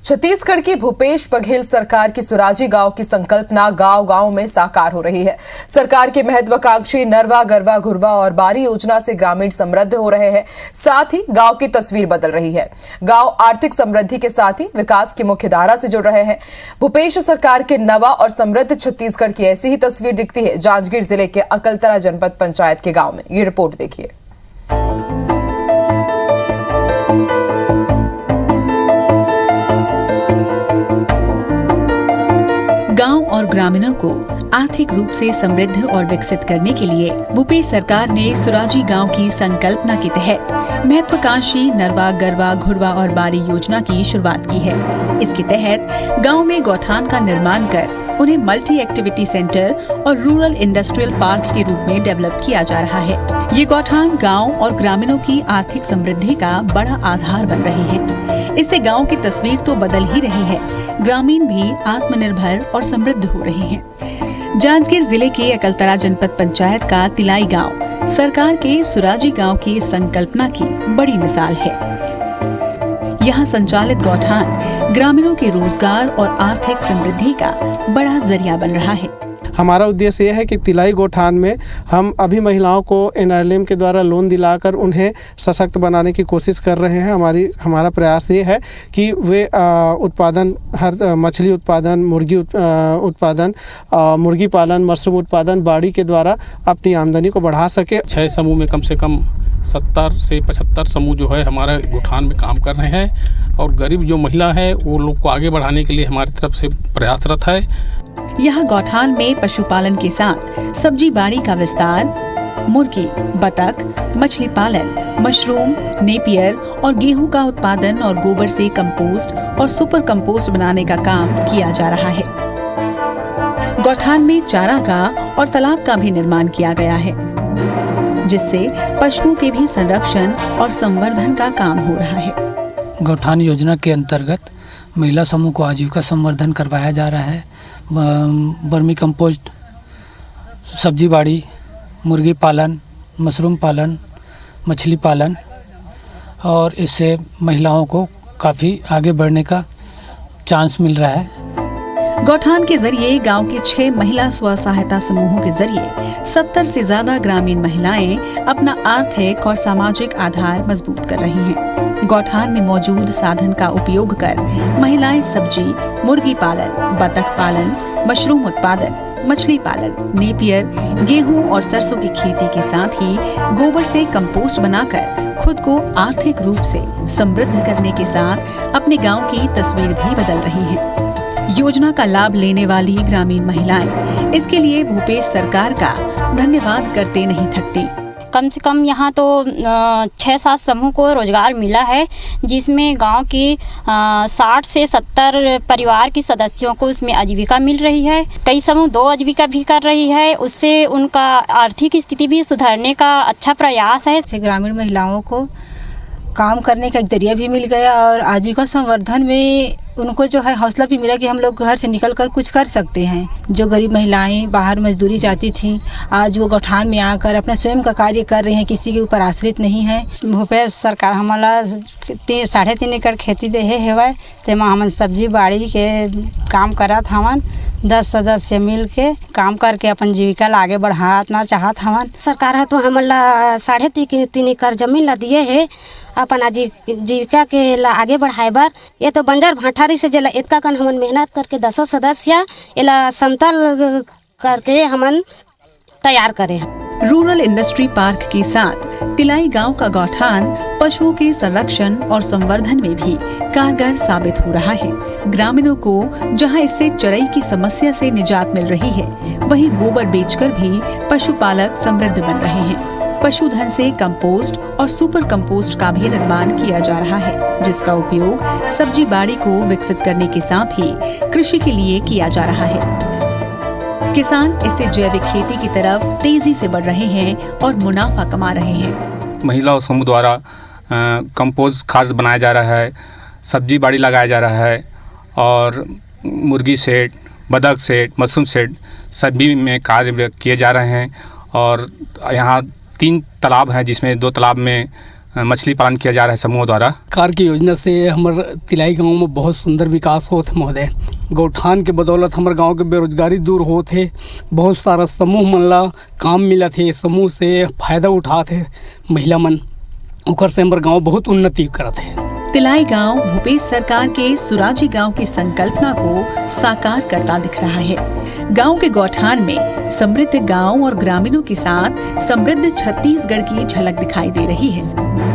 छत्तीसगढ़ की भूपेश बघेल सरकार की सुराजी गांव की संकल्पना गांव-गांव में साकार हो रही है। सरकार की महत्वाकांक्षी नरवा, गरवा, घुरवा और बारी योजना से ग्रामीण समृद्ध हो रहे हैं, साथ ही गांव की तस्वीर बदल रही है। गांव आर्थिक समृद्धि के साथ ही विकास की मुख्य धारा से जुड़ रहे हैं। भूपेश सरकार के नवा और समृद्ध छत्तीसगढ़ की ऐसी ही तस्वीर दिखती है जांजगीर जिले के अकलतरा जनपद पंचायत के गाँव में। ये रिपोर्ट देखिए। गांव और ग्रामीणों को आर्थिक रूप से समृद्ध और विकसित करने के लिए भूपेश सरकार ने सुराजी गांव की संकल्पना के तहत महत्वाकांक्षी नरवा, गरवा, घुरवा और बारी योजना की शुरुआत की है। इसके तहत गांव में गौठान का निर्माण कर उन्हें मल्टी एक्टिविटी सेंटर और रूरल इंडस्ट्रियल पार्क के रूप में डेवलप किया जा रहा है। ये गौठान गाँव और ग्रामीणों की आर्थिक समृद्धि का बड़ा आधार बन रहे हैं। इससे गाँव की तस्वीर तो बदल ही रही है, ग्रामीण भी आत्मनिर्भर और समृद्ध हो रहे हैं। जांजगीर जिले के अकलतरा जनपद पंचायत का तिलाई गांव सरकार के सुराजी गांव की संकल्पना की बड़ी मिसाल है। यहां संचालित गौठान ग्रामीणों के रोजगार और आर्थिक समृद्धि का बड़ा जरिया बन रहा है। हमारा उद्देश्य यह है कि तिलाई गौठान में हम अभी महिलाओं को NRLM के द्वारा लोन दिलाकर उन्हें सशक्त बनाने की कोशिश कर रहे हैं। हमारा प्रयास ये है कि वे उत्पादन, हर मछली उत्पादन, मुर्गी उत्पादन, मुर्गी पालन, मशरूम उत्पादन, बाड़ी के द्वारा अपनी आमदनी को बढ़ा सके। 6 समूह में कम से कम 70 से 75 समूह जो है हमारे गौठान में काम कर रहे हैं और गरीब जो महिला है वो लोग को आगे बढ़ाने के लिए हमारी तरफ से प्रयासरत है। यह गौठान में पशुपालन के साथ सब्जी बाड़ी का विस्तार, मुर्गी, बतख, मछली पालन, मशरूम, नेपियर और गेहूं का उत्पादन और गोबर से कंपोस्ट और सुपर कंपोस्ट बनाने का काम किया जा रहा है। गौठान में चारागाह और तालाब का भी निर्माण किया गया है, जिससे पशुओं के भी संरक्षण और संवर्धन का काम हो रहा है। गौठान योजना के अंतर्गत महिला समूह को आजीविका संवर्धन करवाया जा रहा है। वर्मी कंपोस्ट, सब्जी बाड़ी, मुर्गी पालन, मशरूम पालन, मछली पालन, और इससे महिलाओं को काफ़ी आगे बढ़ने का चांस मिल रहा है। गौठान के जरिए गांव के 6 महिला स्व सहायता समूहों के जरिए 70 से ज्यादा ग्रामीण महिलाएं अपना आर्थिक और सामाजिक आधार मजबूत कर रही हैं। गौठान में मौजूद साधन का उपयोग कर महिलाएं सब्जी, मुर्गी पालन, बतख पालन, मशरूम उत्पादन, मछली पालन, नेपियर, गेहूं और सरसों की खेती के साथ ही गोबर से कंपोस्ट बनाकर खुद को आर्थिक रूप से समृद्ध करने के साथ अपने गांव की तस्वीर भी बदल रही हैं। योजना का लाभ लेने वाली ग्रामीण महिलाएं इसके लिए भूपेश सरकार का धन्यवाद करते नहीं थकती। कम से कम यहाँ तो 6-7 समूह को रोजगार मिला है, जिसमें गांव की 60 से 70 परिवार के सदस्यों को उसमें आजीविका मिल रही है। कई समूह 2 आजीविका भी कर रही है, उससे उनका आर्थिक स्थिति भी सुधारने का अच्छा प्रयास है। इससे ग्रामीण महिलाओं को काम करने का एक जरिया भी मिल गया और आजीविका संवर्धन में उनको जो है हौसला भी मिला कि हम लोग घर से निकलकर कुछ कर सकते हैं। जो गरीब महिलाएं बाहर मजदूरी जाती थी, आज वो गौठान में आकर अपना स्वयं का कार्य कर रहे हैं, किसी के ऊपर आश्रित नहीं है। भूपेश सरकार हमारा 3.5 एकड़ खेती देहे हेवय, तेमा हमन सब्जी बाड़ी के काम करत हवन। 10 सदस्य मिल के काम करके अपन जीविका ला आगे बढ़ाना चाहत हवन। सरकार है तो हमन ला 3.5 एकड़ जमीन ला दिए है अपन जीविका के ला आगे बढ़ाए बर। ये तो बंजर भाठारी से जला इतना कन हमन मेहनत करके 10 सदस्य एला समतल करके हमन तैयार करे हैं। रूरल इंडस्ट्री पार्क के साथ तिलाई गांव का गौठान पशुओं के संरक्षण और संवर्धन में भी कारगर साबित हो रहा है। ग्रामीणों को जहां इससे चराई की समस्या से निजात मिल रही है, वहीं गोबर बेचकर भी पशुपालक समृद्ध बन रहे हैं। पशुधन से कंपोस्ट और सुपर कंपोस्ट का भी निर्माण किया जा रहा है, जिसका उपयोग सब्जी बाड़ी को विकसित करने के साथ ही कृषि के लिए किया जा रहा है। किसान इससे जैविक खेती की तरफ तेजी से बढ़ रहे हैं और मुनाफा कमा रहे हैं। महिलाओं समूह द्वारा कंपोस्ट खाद बनाया जा रहा है, सब्जी बाड़ी लगाया जा रहा है और मुर्गी शेड, बतख शेड, मशरूम शेड सभी में कार्य किए जा रहे हैं। और यहाँ 3 तालाब हैं, जिसमें 2 तालाब में मछली पालन किया जा रहा है समूह द्वारा। सरकार की योजना से हमारे तिलाई गांव में बहुत सुंदर विकास होत महोदय। गौठान के बदौलत हमारे गांव के बेरोजगारी दूर होत है। बहुत सारा समूह मन ला काम मिलत है, समूह से फायदा उठाते है महिला मन, ओकर से हमारे गांव बहुत उन्नति करत है। तिलाई गांव भूपेश सरकार के सुराजी गांव की संकल्पना को साकार करता दिख रहा है। गांव के गौठान में समृद्ध गांव और ग्रामीणों के साथ समृद्ध छत्तीसगढ़ की झलक दिखाई दे रही है।